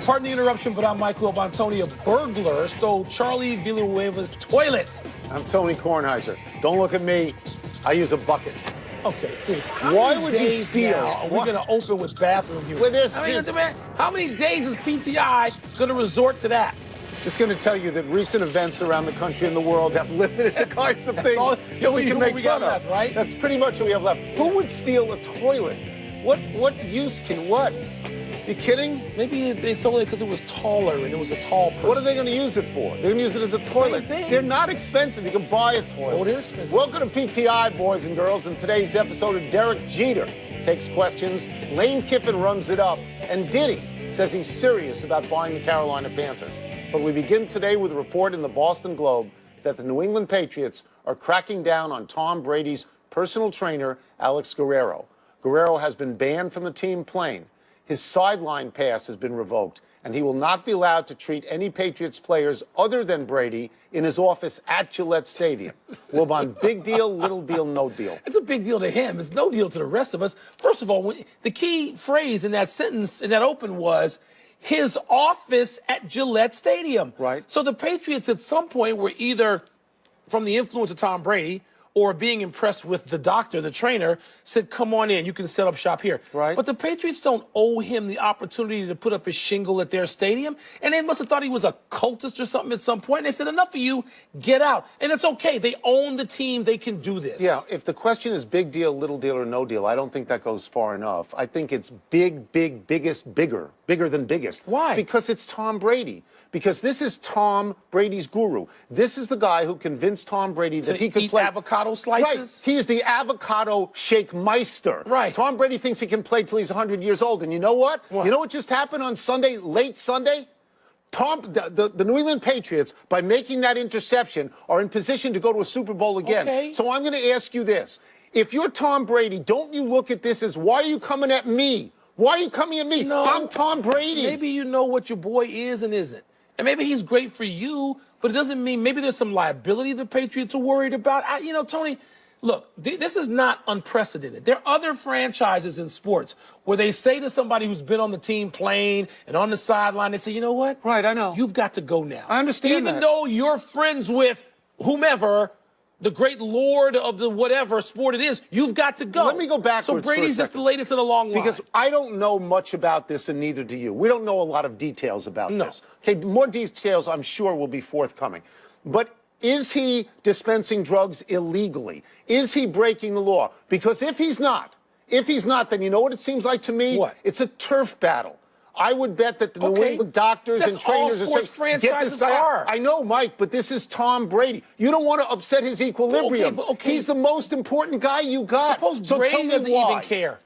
Pardon the interruption, but I'm Michael Bontoni. A burglar stole Charlie Villanueva's toilet. I'm Tony Kornheiser. Don't look at me. I use a bucket. Okay, seriously. Why would you steal? Are we going to open with bathroom use? Well, how many days is PTI going to resort to that? Just going to tell you that recent events around the country and the world have limited the kinds of things that we can make fun of. Right? That's pretty much what we have left. Who would steal a toilet? What use can what? You kidding? Maybe they stole it because it was taller and it was a tall person. What are they going to use it for? They're going to use it as a toilet. They're not expensive. You can buy a toilet. Oh, they're expensive. Welcome to PTI, boys and girls. In today's episode of Derek Jeter takes questions, Lane Kiffin runs it up, and Diddy says he's serious about buying the Carolina Panthers. But we begin today with a report in the Boston Globe that the New England Patriots are cracking down on Tom Brady's personal trainer, Alex Guerrero. Guerrero has been banned from the team plane. His sideline pass has been revoked, and he will not be allowed to treat any Patriots players other than Brady in his office at Gillette Stadium. Wilbon, big deal, little deal, no deal. It's a big deal to him. It's no deal to the rest of us. First of all, the key phrase in that sentence, in that open was, his office at Gillette Stadium. Right. So the Patriots at some point were either from the influence of Tom Brady or being impressed with the doctor, the trainer, said, come on in, you can set up shop here. Right. But the Patriots don't owe him the opportunity to put up his shingle at their stadium. And they must have thought he was a cultist or something at some point. And they said, enough of you, get out. And it's okay. They own the team. They can do this. Yeah, if the question is big deal, little deal, or no deal, I don't think that goes far enough. I think it's big, biggest, bigger than biggest. Why? Because it's Tom Brady. Because this is Tom Brady's guru. This is the guy who convinced Tom Brady that he could eat play avocado slices. Right. He is the avocado shake meister. Right. Tom Brady thinks he can play till he's 100 years old. And you know what? You know what just happened on Sunday, late Sunday? The New England Patriots, by making that interception, are in position to go to a Super Bowl again. Okay. So I'm going to ask you this. If you're Tom Brady, don't you look at this as, why are you coming at me? Why are you coming at me? No, I'm Tom Brady. Maybe you know what your boy is and isn't. And maybe he's great for you, but it doesn't mean maybe there's some liability the Patriots are worried about. Tony, look, this is not unprecedented. There are other franchises in sports where they say to somebody who's been on the team playing and on the sideline, they say, you know what? Right, I know. You've got to go now. I understand Even though you're friends with whomever, the great lord of the whatever sport it is, you've got to go. Let me go backwards. So Brady's just the latest in a long line. Because I don't know much about this, and neither do you. We don't know a lot of details about this. Okay, more details I'm sure will be forthcoming. But is he dispensing drugs illegally? Is he breaking the law? Because if he's not, then you know what it seems like to me? What? It's a turf battle. I would bet that the New England doctors and trainers are saying, get this guy out. I know, Mike, but this is Tom Brady. You don't want to upset his equilibrium. He's the most important guy you got. Suppose Brady doesn't even care.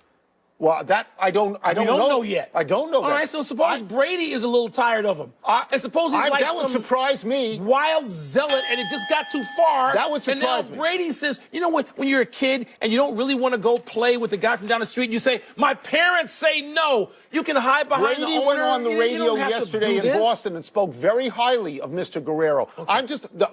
Well, that I don't know yet. I don't know that. All right, so suppose Brady is a little tired of him. And suppose he's like that would surprise me. Wild zealot and it just got too far. That would surprise me. And now Brady says, you know when you're a kid and you don't really want to go play with the guy from down the street and you say, my parents say no. You can hide behind the owner. Brady went on the radio yesterday in Boston and spoke very highly of Mr. Guerrero.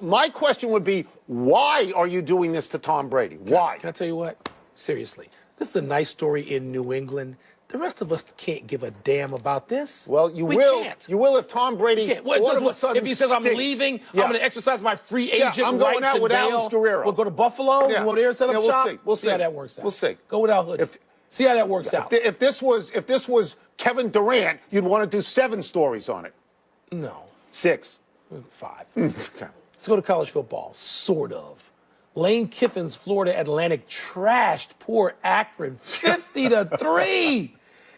My question would be, why are you doing this to Tom Brady? Why? Can I tell you what? Seriously. This is a nice story in New England. The rest of us can't give a damn about this. Well, you will. Can't. You will if Tom Brady all of a sudden if he says, I'm leaving, I'm going to exercise my free agent I'm going out with Alex Guerrero. We'll go to Buffalo. Yeah. We'll go there and set up shop. We'll see how that works out. We'll see. Go without Hoodie. See how that works out. If this was Kevin Durant, you'd want to do 7 stories on it. No. 6. 5. Okay. Let's go to college football. Sort of. Lane Kiffin's Florida Atlantic trashed poor Akron 50-3.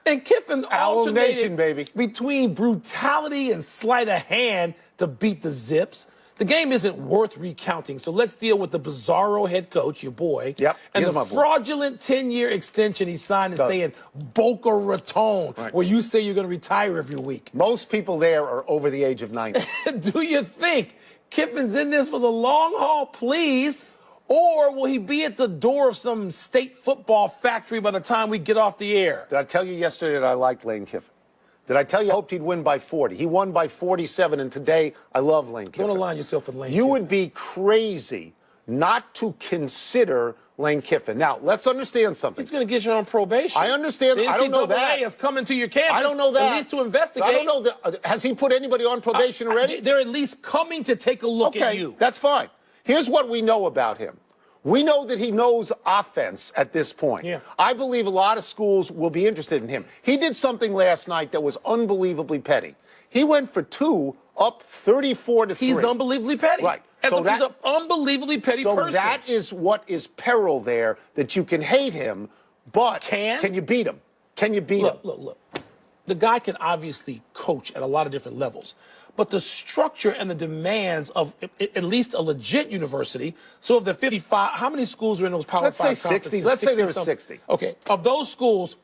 And Kiffin alternated between brutality and sleight of hand to beat the Zips. The game isn't worth recounting, so let's deal with the bizarro head coach, your boy, and the fraudulent 10-year extension he signed to stay in Boca Raton, where you say you're going to retire every week. Most people there are over the age of 90. Do you think Kiffin's in this for the long haul, please? Or will he be at the door of some state football factory by the time we get off the air? Did I tell you yesterday that I liked Lane Kiffin? Did I tell you I hoped he'd win by 40? He won by 47, and today I love Lane Kiffin. Don't align yourself with Lane Kiffin. You would be crazy not to consider Lane Kiffin. Now, let's understand something. He's going to get you on probation. I understand. I don't know that. is coming to your campus. I don't know that. At least to investigate. I don't know that. Has he put anybody on probation already? They're at least coming to take a look at you. That's fine. Here's what we know about him. We know that he knows offense at this point. Yeah. I believe a lot of schools will be interested in him. He did something last night that was unbelievably petty. He went for 2 up 34-3. He's unbelievably petty. Right. He's an unbelievably petty person. So that is what is peril there, that you can hate him, but can you beat him? Can you beat him? Look. The guy can obviously coach at a lot of different levels, but the structure and the demands of at least a legit university. So of the 55, how many schools are in those Power 5 conferences? Let's say 60. Let's say there were 60. Okay. Of those schools,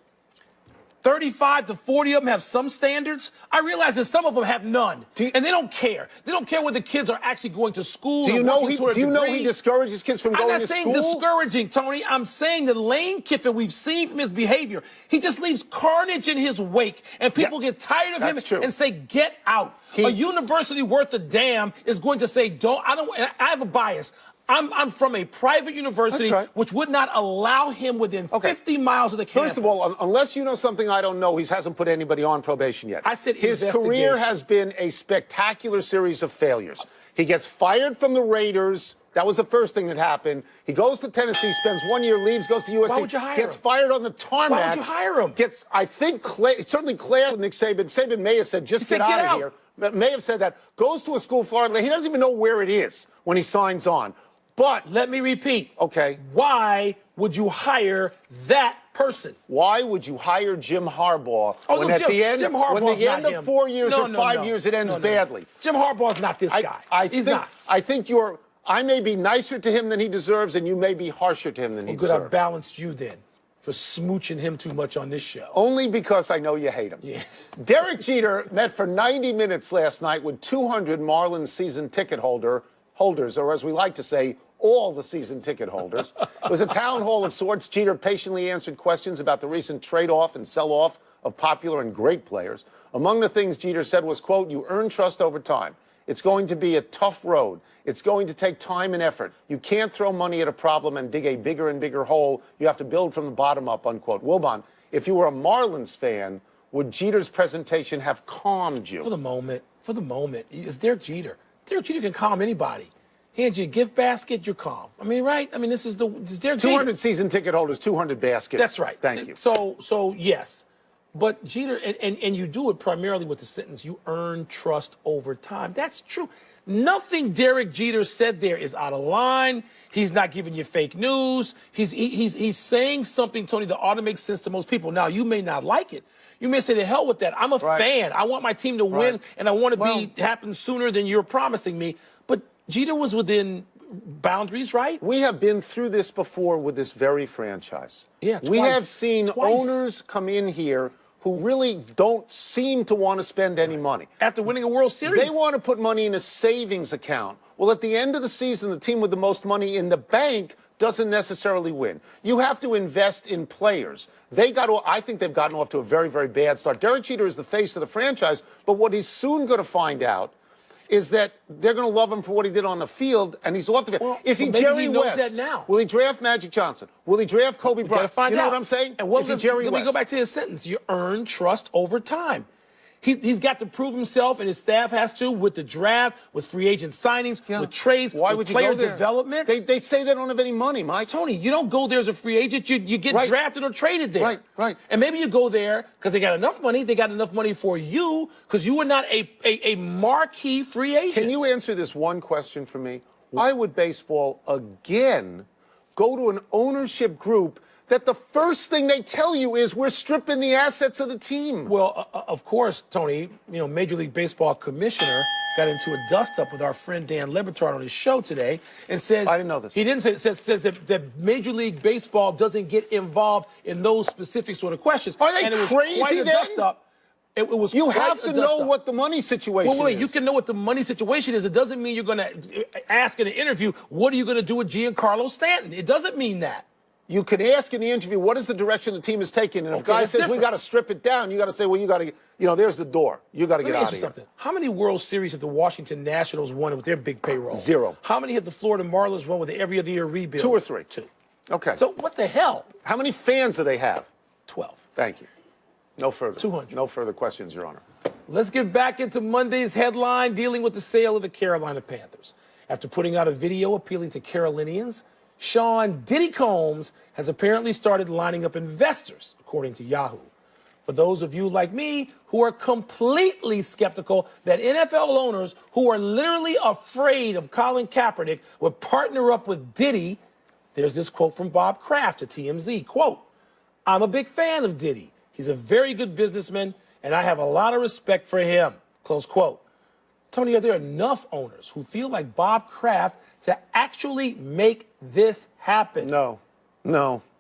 35 to 40 of them have some standards. I realize that some of them have none, and they don't care. They don't care whether kids are actually going to school. Do you know he discourages kids from going to school? I'm not saying discouraging, Tony. I'm saying that Lane Kiffin, we've seen from his behavior, he just leaves carnage in his wake, and people get tired of him and say, "Get out." A university worth a damn is going to say, I have a bias. I'm from a private university, which would not allow him within 50 miles of the campus. First of all, unless you know something I don't know, he hasn't put anybody on probation yet. I said his career has been a spectacular series of failures. He gets fired from the Raiders. That was the first thing that happened. He goes to Tennessee, spends 1 year, leaves, goes to USC. Why would you hire gets him? fired on the tarmac. Why would you hire him? I think, certainly Claire, Nick Saban. Saban may have said, just get out of here. May have said that. Goes to a school in Florida. He doesn't even know where it is when he signs on. But let me repeat. Okay. Why would you hire that person? Why would you hire Jim Harbaugh when at the end of 4 years or 5 years it ends badly? Jim Harbaugh's not this guy. He's not. I think I may be nicer to him than he deserves, and you may be harsher to him than he deserves. Good, I balanced you then for smooching him too much on this show. Only because I know you hate him. Yes. Derek Jeter met for 90 minutes last night with 200 Marlins season ticket holders, or as we like to say, all the season ticket holders. It was a town hall of sorts. Jeter patiently answered questions about the recent trade-off and sell-off of popular and great players. Among the things Jeter said was, quote, "You earn trust over time. It's going to be a tough road. It's going to take time and effort. You can't throw money at a problem and dig a bigger and bigger hole. You have to build from the bottom up," unquote. Wilbon, if you were a Marlins fan, would Jeter's presentation have calmed you? For the moment, it's Derek Jeter. Derek Jeter can calm anybody. Hand you a gift basket, you're calm. I mean, right? I mean, this is Derek 200 Jeter. Season ticket holders, 200 baskets. That's right. Thank you. So yes. But Jeter, and you do it primarily with the sentence, you earn trust over time. That's true. Nothing Derek Jeter said there is out of line. He's not giving you fake news. He's saying something, Tony, that ought to make sense to most people. Now, you may not like it. You may say, "The hell with that. I'm a fan. I want my team to win, and I want to happen sooner than you're promising me." But Jeter was within boundaries, right? We have been through this before with this very franchise. Yeah, we have seen owners come in here who really don't seem to want to spend any money. After winning a World Series. They want to put money in a savings account. Well, at the end of the season, the team with the most money in the bank doesn't necessarily win. You have to invest in players. I think they've gotten off to a very, very bad start. Derek Jeter is the face of the franchise, but what he's soon going to find out is that they're going to love him for what he did on the field, and he's off the field. Well, is he Jerry West? That now. Will he draft Magic Johnson? Will he draft Kobe Bryant? You know what I'm saying? And is he Jerry West? Let me go back to his sentence. You earn trust over time. He's got to prove himself, and his staff has to, with the draft, with free agent signings, with trades, with player development. They say they don't have any money, Mike. Tony, you don't go there as a free agent. You get drafted or traded there. Right. And maybe you go there because they got enough money. They got enough money for you because you were not a marquee free agent. Can you answer this one question for me? Why would baseball again go to an ownership group that the first thing they tell you is we're stripping the assets of the team? Well, of course, Tony, Major League Baseball commissioner got into a dust-up with our friend Dan Le Batard on his show today and says... I didn't know this. He didn't say... Says that Major League Baseball doesn't get involved in those specific sort of questions. Are they crazy then? Dust-up. It was you have to know what the money situation is. You can know what the money situation is. It doesn't mean you're going to ask in an interview, what are you going to do with Giancarlo Stanton? It doesn't mean that. You could ask in the interview, what is the direction the team is taking? And if a guy says, we got to strip it down, you got to say, well, you got to, there's the door. You got to get out of here. Something. How many World Series have the Washington Nationals won with their big payroll? 0. How many have the Florida Marlins won with the every other year rebuild? 2 or 3. 2. Okay. So what the hell? How many fans do they have? 12. Thank you. No further. 200. No further questions, Your Honor. Let's get back into Monday's headline dealing with the sale of the Carolina Panthers. After putting out a video appealing to Carolinians, Sean Diddy Combs has apparently started lining up investors, according to Yahoo. For those of you like me who are completely skeptical that NFL owners who are literally afraid of Colin Kaepernick would partner up with Diddy, there's this quote from Bob Kraft at TMZ, quote, "I'm a big fan of Diddy. He's a very good businessman, and I have a lot of respect for him," close quote. Tony, are there enough owners who feel like Bob Kraft to actually make this happen? No.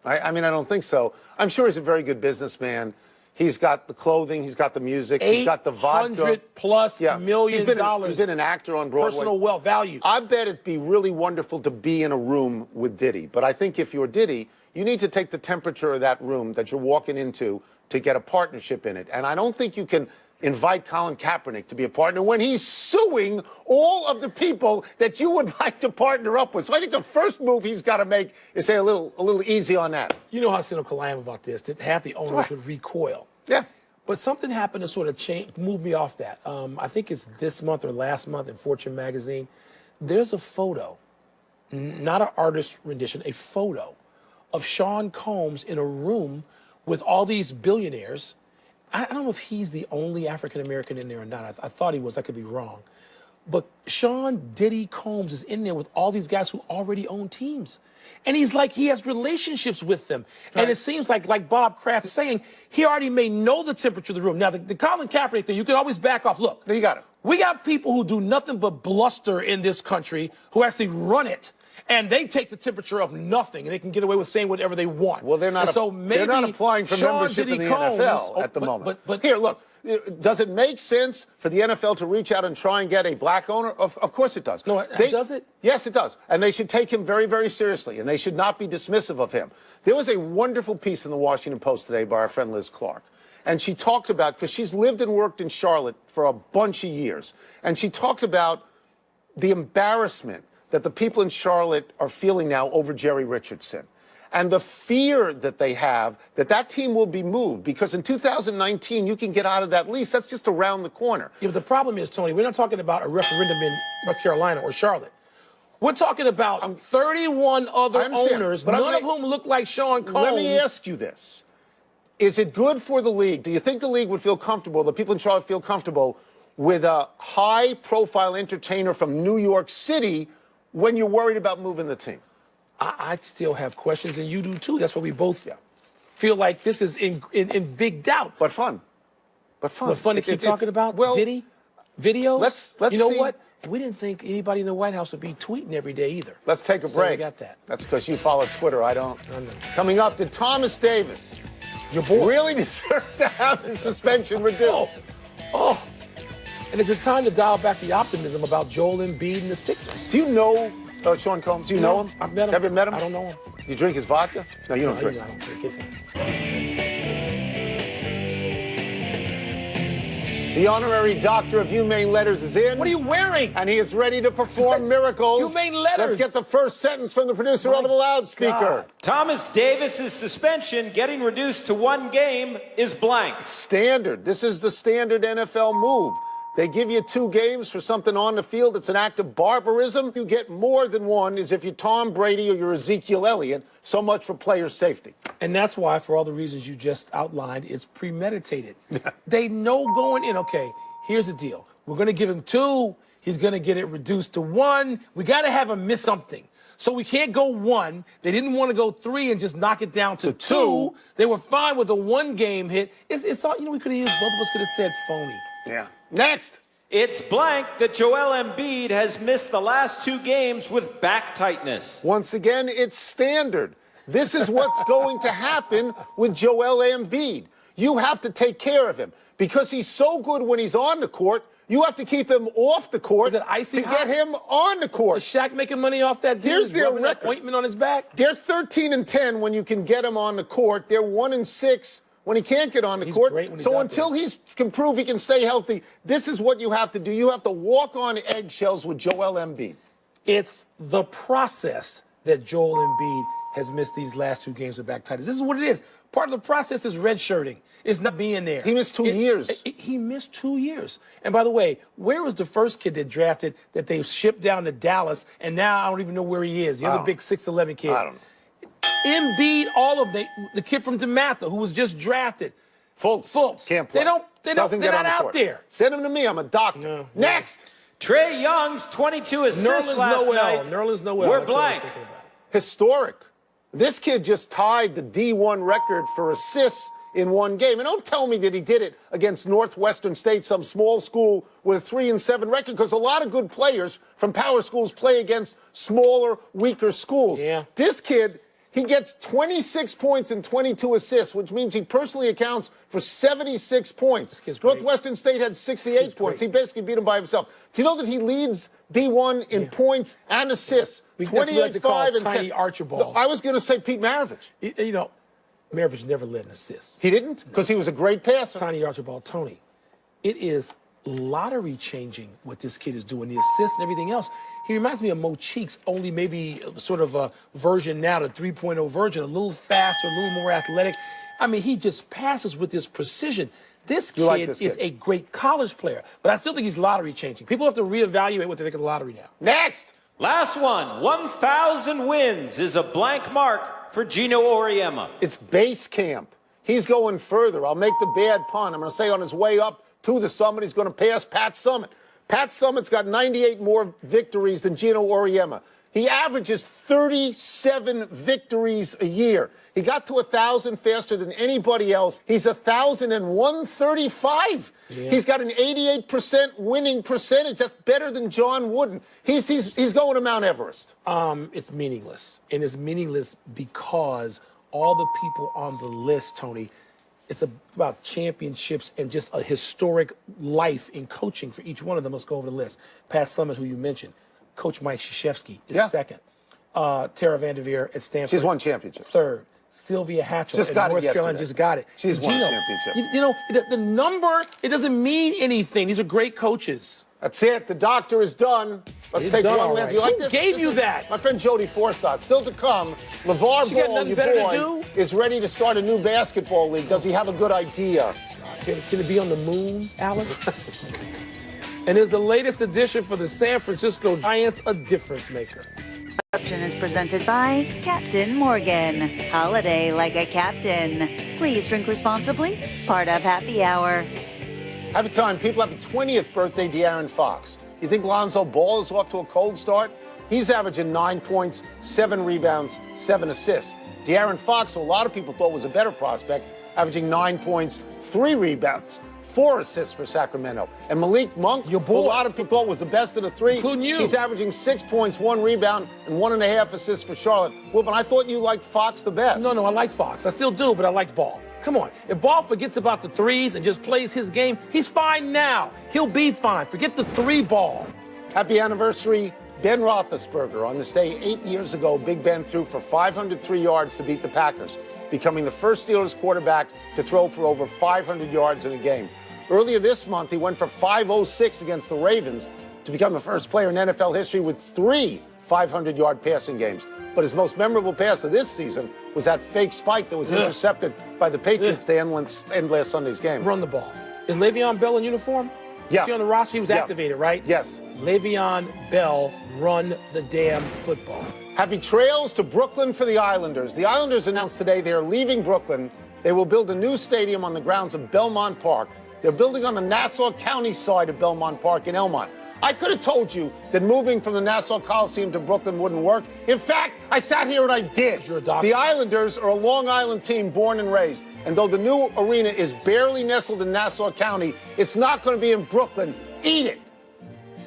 I mean, I don't think so. I'm sure he's a very good businessman. He's got the clothing, he's got the music, he's got the vodka. $800+ million dollars. He's been an actor on Broadway. Personal wealth value. I bet it'd be really wonderful to be in a room with Diddy. But I think if you're Diddy, you need to take the temperature of that room that you're walking into to get a partnership in it. And I don't think you can invite Colin Kaepernick to be a partner when he's suing all of the people that you would like to partner up with. So I think the first move he's got to make is say a little easy on that. You know how cynical I am about this, that half the owners would recoil. Yeah. But something happened to sort of move me off that. I think it's this month or last month in Fortune magazine. There's a photo, not an artist rendition, a photo of Sean Combs in a room with all these billionaires. I don't know if he's the only African-American in there or not. I thought he was. I could be wrong. But Sean Diddy Combs is in there with all these guys who already own teams. And he's like, he has relationships with them. Right. And it seems like Bob Kraft is saying, he already may know the temperature of the room. Now, the Colin Kaepernick thing, you can always back off. Look, you got it. We got people who do nothing but bluster in this country who actually run it. And they take the temperature of nothing, and they can get away with saying whatever they want. Well, they're not. So maybe they're not applying for membership in the NFL at the moment. But here, look. Does it make sense for the NFL to reach out and try and get a black owner? Of course it does. No, does it? Yes, it does. And they should take him very, very seriously, and they should not be dismissive of him. There was a wonderful piece in the Washington Post today by our friend Liz Clark. And she talked about, because she's lived and worked in Charlotte for a bunch of years, and she talked about the embarrassment that the people in Charlotte are feeling now over Jerry Richardson. And the fear that they have that team will be moved, because in 2019, you can get out of that lease. That's just around the corner. Yeah, but the problem is, Tony, we're not talking about a referendum in North Carolina or Charlotte. We're talking about 31 other owners, none of whom look like Sean Combs. Let me ask you this. Is it good for the league? Do you think the league would feel comfortable, the people in Charlotte feel comfortable, with a high-profile entertainer from New York City when you're worried about moving the team? I still have questions, and you do too. That's why we both feel like this is in big doubt. But fun. But fun to keep talking about? Well, Diddy? Videos? Let's you know see. What? We didn't think anybody in the White House would be tweeting every day either. Let's take a break. So we got that. That's because you follow Twitter. I don't. I know. Coming up, did Thomas Davis, your boy, really deserve to have his suspension reduced? Oh. And is it time to dial back the optimism about Joel Embiid and the Sixers? Do you know Sean Combs? Do you know him? I've met him. Have you met him? I don't know him. You drink his vodka? No, you don't drink. I don't drink it. The honorary doctor of humane letters is in. What are you wearing? And he is ready to perform miracles. Humane letters. Let's get the first sentence from the producer over the loudspeaker. God. Thomas Davis's suspension getting reduced to 1 game is blank. Standard. This is the standard NFL move. They give you 2 games for something on the field. It's an act of barbarism. You get more than 1 as if you're Tom Brady or you're Ezekiel Elliott. So much for player safety. And that's why, for all the reasons you just outlined, it's premeditated. They know going in, okay, here's the deal. We're going to give him 2. He's going to get it reduced to 1. We got to have him miss something. So we can't go 1. They didn't want to go 3 and just knock it down to 2. They were fine with a 1-game hit. It's all, we could have used, both of us could have said phony. Yeah. Next. It's blank that Joel Embiid has missed the last 2 games with back tightness. Once again, it's standard. This is what's going to happen with Joel Embiid. You have to take care of him because he's so good when he's on the court. You have to keep him off the court to get him on the court. Is Shaq making money off that deal? Here's their record. Ointment on his back? They're 13-10 when you can get him on the court. They're 1-6 when he can't get on the court. So until he can prove he can stay healthy, this is what you have to do. You have to walk on eggshells with Joel Embiid. It's the process that Joel Embiid has missed these last 2 games with back tightness. This is what it is. Part of the process is redshirting. It's not being there. He missed 2 years. He missed 2 years. And by the way, where was the first kid that drafted that they shipped down to Dallas, and now I don't even know where he is, the other big 6'11" kid? I don't know. Embiid, all of them. The kid from DeMatha who was just drafted. Fultz. Can't play. They're not out there. Send him to me. I'm a doctor. No. Next. Trae Young's 22 assists last night Nerlens Noel. were blank. Historic. This kid just tied the D1 record for assists in 1 game. And don't tell me that he did it against Northwestern State, some small school with a 3-7 record, because a lot of good players from power schools play against smaller, weaker schools. Yeah. This kid, he gets 26 points and 22 assists, which means he personally accounts for 76 points. Northwestern State had 68 points. He basically beat him by himself. Do you know that he leads D1 in points and assists? 28-5 and 10. Archibald. I was going to say Pete Maravich. You know, Maravich never led an assist. He didn't? Because he was a great passer. Tiny Archibald. Tony, it is lottery changing what this kid is doing, the assists and everything else. He reminds me of Mo Cheeks, only maybe sort of a version now, the 3.0 version, a little faster, a little more athletic. I mean, he just passes with this precision. This kid is a great college player, but I still think he's lottery changing. People have to reevaluate what they think of the lottery now. Next. Last one, 1,000 wins is a blank mark for Gino Auriemma. It's base camp. He's going further. I'll make the bad pun. I'm going to say on his way up to the summit, he's going to pass Pat Summitt. Pat Summitt's got 98 more victories than Gino Auriemma. He averages 37 victories a year. He got to 1,000 faster than anybody else. He's 1,135. Yeah. He's got an 88% winning percentage. That's better than John Wooden. He's going to Mount Everest. It's meaningless. And it's meaningless because all the people on the list, Tony, it's about championships and just a historic life in coaching for each one of them. Let's go over the list. Pat Summitt, who you mentioned. Coach Mike Krzyzewski is second. Tara Vanderveer at Stanford. She's won championships. Third. Sylvia Hatchell just got North it Carolina just got it. She's won championship. You know, the number, it doesn't mean anything. These are great coaches. That's it. The doctor is done. Let's take one last. Do you like this? Who gave you that? My friend Jody Forsythe. Still to come. LeVar Ball, your boy, is ready to start a new basketball league. Does he have a good idea? Can it be on the moon, Alice? And is the latest addition for the San Francisco Giants a difference maker? Interruption is presented by Captain Morgan. Holiday like a captain. Please drink responsibly. Part of Happy Hour. Happy time. People, happy 20th birthday, De'Aaron Fox. You think Lonzo Ball is off to a cold start? He's averaging 9 points, 7 rebounds, 7 assists. De'Aaron Fox, who a lot of people thought was a better prospect, averaging 9 points, 3 rebounds, 4 assists for Sacramento. And Malik Monk, who a lot of people thought was the best of the 3, including you. He's averaging 6 points, 1 rebound, and 1.5 assists for Charlotte. Wilbur, I thought you liked Fox the best. No, I like Fox. I still do, but I like Ball. Come on. If Ball forgets about the threes and just plays his game, he's fine now. He'll be fine. Forget the 3 ball. Happy anniversary, Ben Roethlisberger. On this day 8 years ago, Big Ben threw for 503 yards to beat the Packers, becoming the first Steelers quarterback to throw for over 500 yards in a game. Earlier this month, he went for 506 against the Ravens to become the first player in NFL history with 3 500-yard passing games. But his most memorable pass of this season was that fake spike that was intercepted by the Patriots to end last Sunday's game. Run the ball. Is Le'Veon Bell in uniform? Yeah. Is he on the roster? He was activated, right? Yes. Le'Veon Bell, run the damn football. Happy trails to Brooklyn for the Islanders. The Islanders announced today they are leaving Brooklyn. They will build a new stadium on the grounds of Belmont Park. They're building on the Nassau County side of Belmont Park in Elmont. I could have told you that moving from the Nassau Coliseum to Brooklyn wouldn't work. In fact, I sat here and I did. You're a doctor. The Islanders are a Long Island team born and raised. And though the new arena is barely nestled in Nassau County, it's not going to be in Brooklyn. Eat it.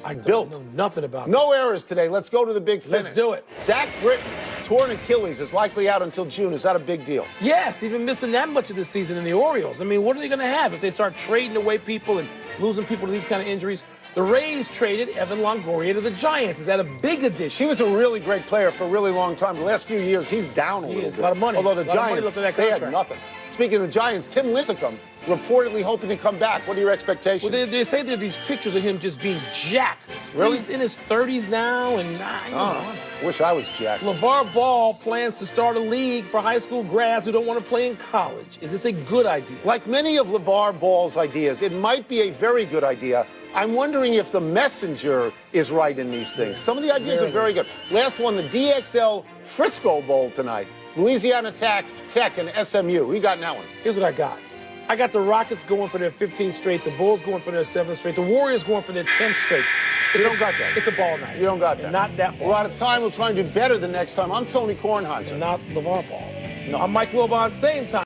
I don't know nothing about No errors today. Let's go to the big finish. Let's do it. Zach Britton, torn Achilles, is likely out until June. Is that a big deal? Yes, even missing that much of this season in the Orioles. I mean, what are they going to have if they start trading away people and losing people to these kind of injuries? The Rays traded Evan Longoria to the Giants. Is that a big addition? He was a really great player for a really long time. The last few years, he's down a little bit. A lot of money. Although the Giants, they had nothing. Speaking of the Giants, Tim Lincecum reportedly hoping to come back. What are your expectations? Well, they say there are these pictures of him just being jacked. Really? He's in his 30s now, and wish I was jacked. LeVar Ball plans to start a league for high school grads who don't want to play in college. Is this a good idea? Like many of LeVar Ball's ideas, it might be a very good idea. I'm wondering if the messenger is right in these things. Some of the ideas are very good. Last one, the DXL Frisco Bowl tonight. Louisiana Tech and SMU. Who you got in that one? Here's what I got. I got the Rockets going for their 15th straight, the Bulls going for their 7th straight, the Warriors going for their 10th straight. You don't got that. It's a ball night. You don't got that. Not that ball. We're out of time. We'll try and do better the next time. I'm Tony Kornheiser. Not LeVar Ball. No. I'm Mike Wilbon, same time.